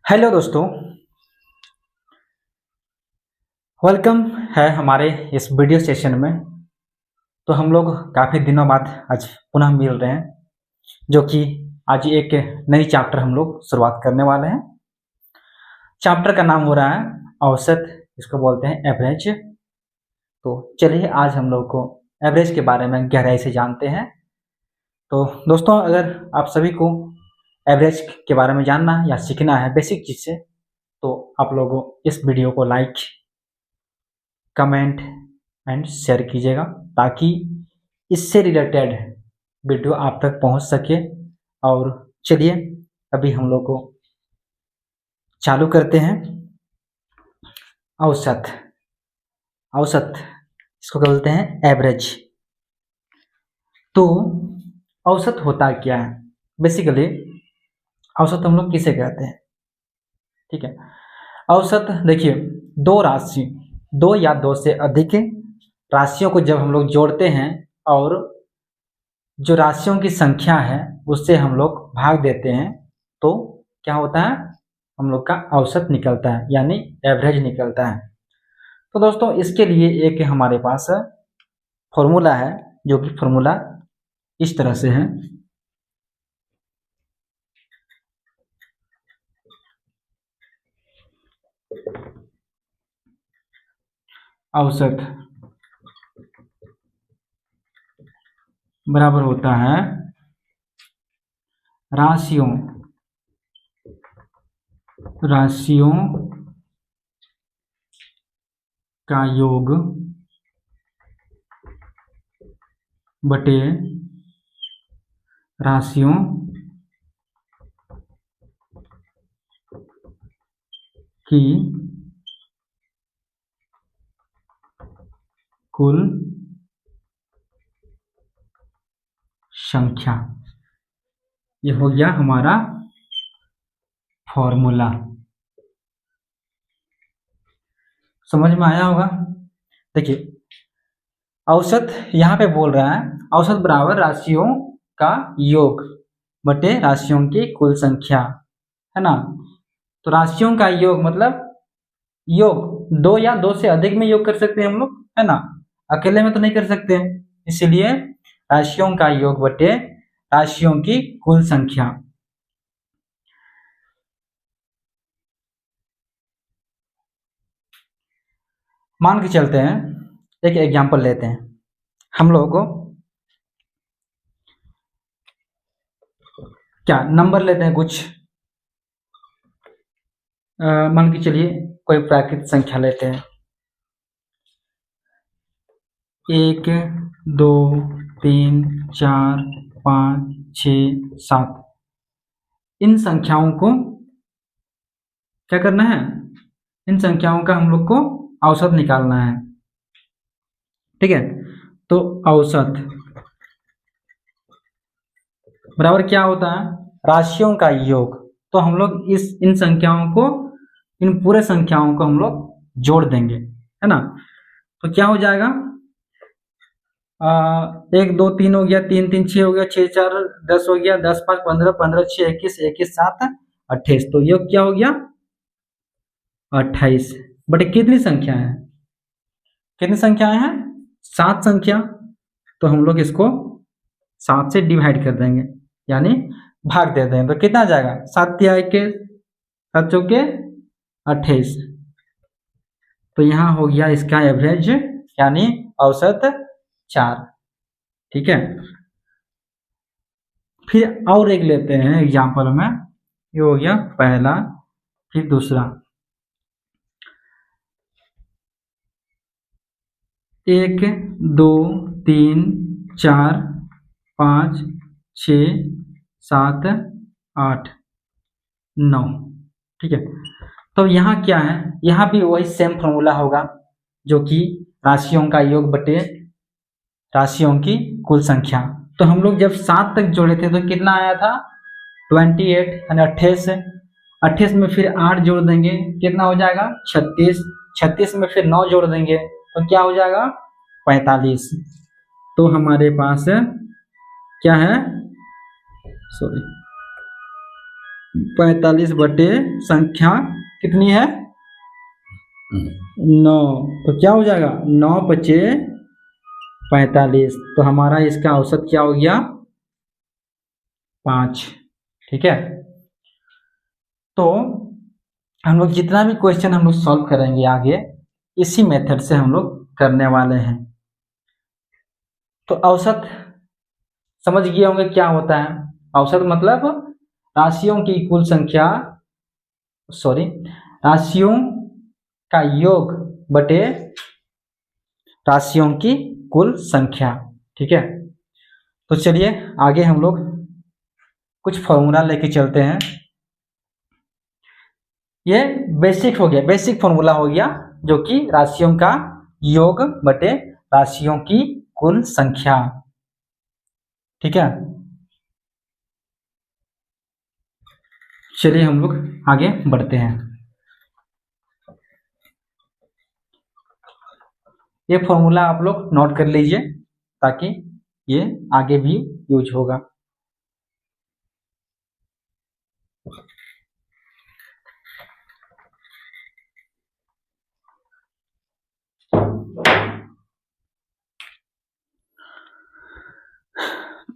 Hello दोस्तों, welcome है हमारे इस वीडियो सेशन में। तो हम लोग काफ़ी दिनों बाद आज पुनः मिल रहे हैं, जो कि आज एक नई चैप्टर हम लोग शुरुआत करने वाले हैं। चैप्टर का नाम हो रहा है औसत, इसको बोलते हैं एवरेज। तो चलिए आज हम लोग को एवरेज के बारे में गहराई से जानते हैं। तो दोस्तों, अगर आप सभी को एवरेज के बारे में जानना या सीखना है बेसिक चीज़ से, तो आप लोगों इस वीडियो को लाइक, कमेंट एंड शेयर कीजिएगा, ताकि इससे रिलेटेड वीडियो आप तक पहुंच सके। और चलिए अभी हम लोग को चालू करते हैं। औसत, औसत इसको बोलते हैं एवरेज। तो औसत होता क्या है? बेसिकली औसत हम लोग किसे कहते हैं? ठीक है, औसत देखिए, दो राशि, दो या दो से अधिक राशियों को जब हम लोग जोड़ते हैं और जो राशियों की संख्या है उससे हम लोग भाग देते हैं, तो क्या होता है? हम लोग का औसत निकलता है, यानी एवरेज निकलता है। तो दोस्तों, इसके लिए एक हमारे पास फॉर्मूला है, जो कि फॉर्मूला इस तरह से है। औसत बराबर होता है राशियों राशियों का योग बटे राशियों की कुल संख्या। ये हो गया हमारा फॉर्मूला। समझ में आया होगा? देखिए, औसत यहाँ पे बोल रहा है औसत बराबर राशियों का योग बटे राशियों की कुल संख्या, है ना। तो राशियों का योग मतलब योग, दो या दो से अधिक में योग कर सकते हैं हम लोग, है ना। अकेले में तो नहीं कर सकते हैं, इसलिए राशियों का योग बटे राशियों की कुल संख्या। मान के चलते हैं, एक एग्जांपल लेते हैं। हम लोगों को क्या नंबर लेते हैं कुछ, मान के चलिए कोई प्राकृतिक संख्या लेते हैं, 1 2 3 4 5 6 7। इन संख्याओं को क्या करना है? इन संख्याओं का हम लोग को औसत निकालना है, ठीक है। तो औसत बराबर क्या होता है? राशियों का योग। तो हम लोग इन संख्याओं को, इन पूरे संख्याओं को हम लोग जोड़ देंगे, है ना। तो क्या हो जाएगा? 1 2 3 हो गया, 3 3 6 हो गया, 6 4 10 हो गया, 10 5 15 15 6 21 21 7 28। तो ये क्या हो गया? 28 बटे कितनी संख्या है? कितनी संख्याएं हैं? 7 संख्या। तो हम लोग इसको 7 से डिवाइड कर देंगे, यानी भाग दे देंगे। तो कितना आ जाएगा? 7 तिहाई के 7 चौके 28। तो यहाँ हो गया इसका एवरेज, यानी औसत 4, ठीक है। फिर और एक लेते हैं एग्जाम्पल में। ये हो गया पहला, फिर दूसरा। 1 2 3 4 5 6 7 8 9, ठीक है। तो यहाँ क्या है? यहाँ भी वही सेम फॉर्मूला होगा, जो कि राशियों का योग बटे राशियों की कुल संख्या। तो हम लोग जब 7 तक जोड़े थे तो कितना आया था? 28, यानी 28। 28 में फिर 8 जोड़ देंगे, कितना हो जाएगा? 36। 36 में फिर 9 जोड़ देंगे, तो क्या हो जाएगा? 45। तो हमारे पास क्या है? सॉरी, 45 बटे संख्या कितनी है 9, तो क्या हो जाएगा 9×5 = 45, तो हमारा इसका औसत क्या हो गया 5। ठीक है, तो हम लोग जितना भी क्वेश्चन हम लोग सॉल्व करेंगे आगे इसी मेथड से हम लोग करने वाले हैं। तो औसत समझ गए होंगे क्या होता है। औसत मतलब राशियों की कुल संख्या, राशियों का योग बटे राशियों की कुल संख्या। ठीक है, तो चलिए आगे हम लोग कुछ फॉर्मूला लेके चलते हैं। ये बेसिक हो गया, बेसिक फॉर्मूला हो गया जो कि राशियों का योग बटे राशियों की कुल संख्या। ठीक है, चलिए हम लोग आगे बढ़ते हैं। ये फॉर्मूला आप लोग नोट कर लीजिए ताकि ये आगे भी यूज होगा।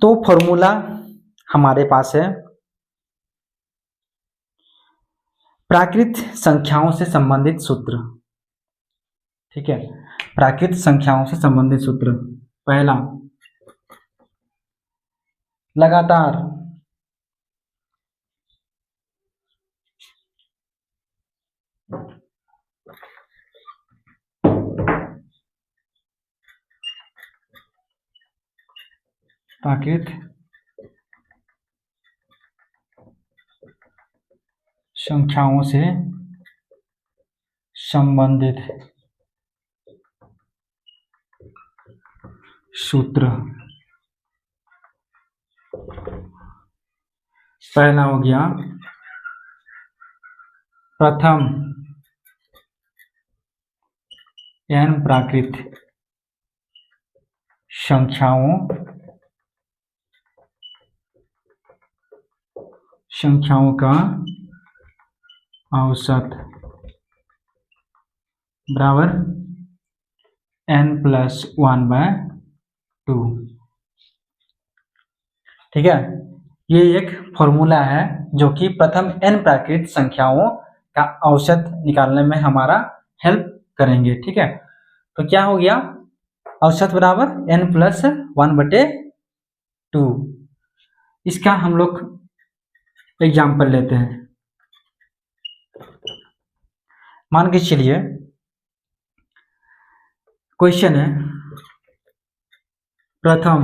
तो फॉर्मूला हमारे पास है प्राकृत संख्याओं से संबंधित सूत्र। ठीक है, प्राकृत संख्याओं से संबंधित सूत्र। पहला, लगातार प्राकृत संख्याओं से संबंधित सूत्र। पहला हो गया प्रथम n प्राकृत संख्याओं का औसत बराबर n+1/2। ठीक है, ये एक फॉर्मूला है जो कि प्रथम n प्राकृत संख्याओं का औसत निकालने में हमारा हेल्प करेंगे। ठीक है, तो क्या हो गया औसत बराबर n+1/2। इसका हम लोग एग्जाम्पल लेते हैं। मान के चलिए क्वेश्चन है प्रथम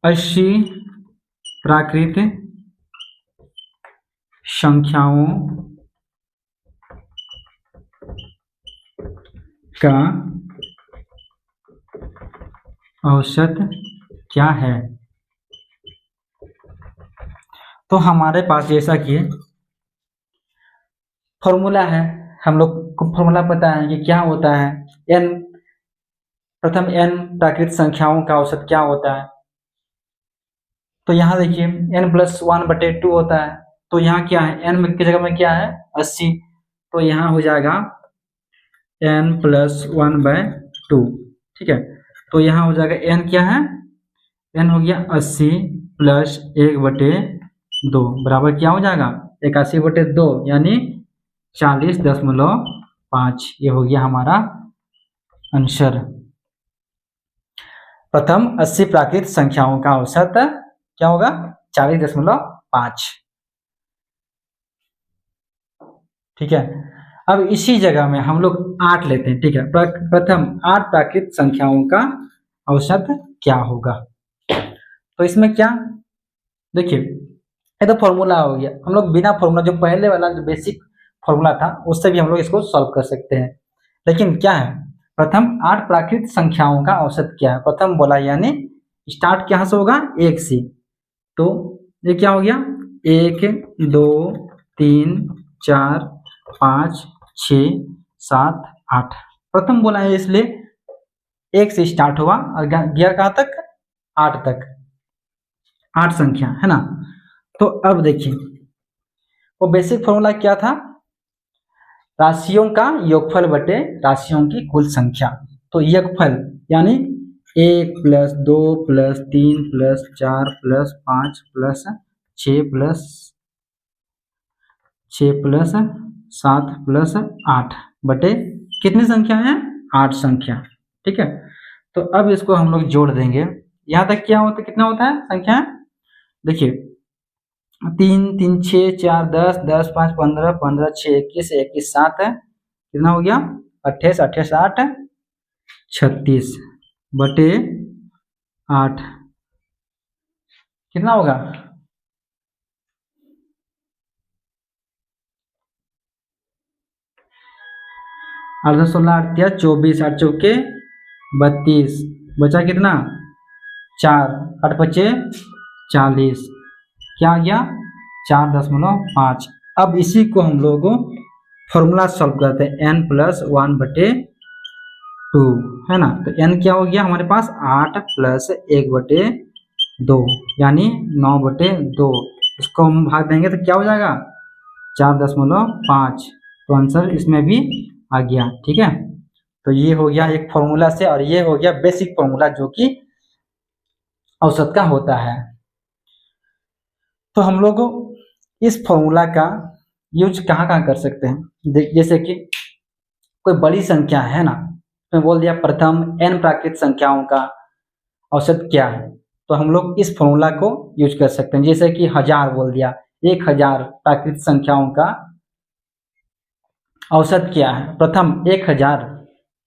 80 प्राकृत संख्याओं का औसत क्या है। तो हमारे पास जैसा कि फॉर्मूला है, हम लोग को फॉर्मूला पता है कि क्या होता है n, प्रथम n प्राकृत संख्याओं का औसत क्या होता है। तो यहाँ देखिए n+1/2 होता है, तो यहाँ क्या है n की जगह में क्या है 80, तो यहाँ हो जाएगा n+1/2। ठीक है, तो यहाँ हो जाएगा n क्या है, n हो गया 80 + 1/2 बराबर क्या हो जाएगा 81/2 यानी 40.5। ये हो गया हमारा आंसर। प्रथम 80 प्राकृत संख्याओं का औसत क्या होगा 40.5। ठीक है, अब इसी जगह में हम लोग 8 लेते हैं। ठीक है, प्रथम 8 प्राकृत संख्याओं का औसत क्या होगा। तो इसमें क्या देखिए, ये तो फॉर्मूला हो गया, हम लोग बिना फॉर्मूला जो पहले वाला जो बेसिक फॉर्मूला था उससे भी हम लोग इसको सॉल्व कर सकते हैं। लेकिन क्या है प्रथम 8 प्राकृत संख्याओं का औसत क्या है, प्रथम बोला यानी स्टार्ट कहाँ से होगा 1 से। तो ये क्या हो गया 1 2 3 4 5 6 7 8, प्रथम बोला है इसलिए 1 से स्टार्ट हुआ और गया कहाँ तक 8 तक। 8 संख्या है ना। तो अब देखिए वो बेसिक फॉर्मूला क्या था, राशियों का योगफल बटे राशियों की कुल संख्या। तो योगफल यानी 1 + 2 + 3 + 4 + 5 + 6 + 7 + 8 बटे कितनी संख्या है, 8 संख्या। ठीक है, तो अब इसको हम लोग जोड़ देंगे। यहाँ तक क्या होता है, कितना होता है संख्या, देखिए 3 3 6 4 10 10 5 15 15 6 21 21 7 है, कितना हो गया 28 28 8 36 बटे 8 कितना होगा, 8 10 16 8 24 8 चौके 32 बचा कितना 4 8 बचे 40, क्या आ गया 4.5। अब इसी को हम लोग फॉर्मूला सॉल्व करते हैं, n+1/2 है ना। तो n क्या हो गया हमारे पास 8 + 1/2 यानी 9/2। इसको हम भाग देंगे तो क्या हो जाएगा 4.5। तो आंसर इसमें भी आ गया। ठीक है, तो ये हो गया एक फॉर्मूला से, और ये हो गया बेसिक फॉर्मूला जो कि औसत का होता है। तो हम लोग इस फॉर्मूला का यूज कहाँ कहाँ कर सकते हैं, जैसे कि कोई बड़ी संख्या है ना, तो बोल दिया प्रथम n प्राकृत संख्याओं का औसत क्या है, तो हम लोग इस फॉर्मूला को यूज कर सकते हैं। जैसे कि 1000 बोल दिया, 1000 प्राकृत संख्याओं का औसत क्या है, प्रथम 1000।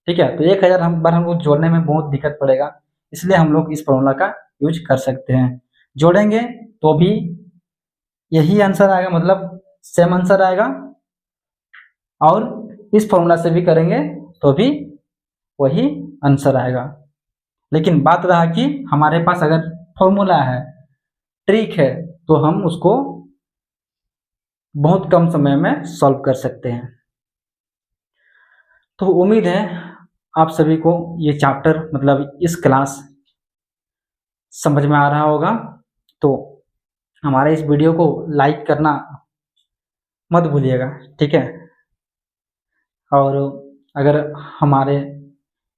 ठीक है, तो 1000 हम लोग जोड़ने में बहुत दिक्कत पड़ेगा, इसलिए हम लोग इस फॉर्मूला का यूज कर सकते हैं। जोड़ेंगे तो भी यही आंसर आएगा, मतलब सेम आंसर आएगा, और इस फॉर्मूला से भी करेंगे तो भी वही आंसर आएगा। लेकिन बात रहा कि हमारे पास अगर फॉर्मूला है, ट्रिक है, तो हम उसको बहुत कम समय में सॉल्व कर सकते हैं। तो उम्मीद है आप सभी को ये चैप्टर मतलब इस क्लास समझ में आ रहा होगा। तो हमारे इस वीडियो को लाइक करना मत भूलिएगा। ठीक है, और अगर हमारे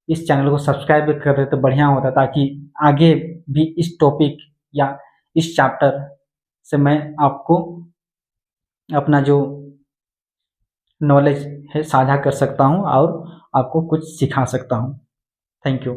इस चैनल को सब्सक्राइब भी कर दे तो बढ़िया होता, ताकि आगे भी इस टॉपिक या इस चैप्टर से मैं आपको अपना जो नॉलेज है साझा कर सकता हूँ और आपको कुछ सिखा सकता हूँ। Thank you.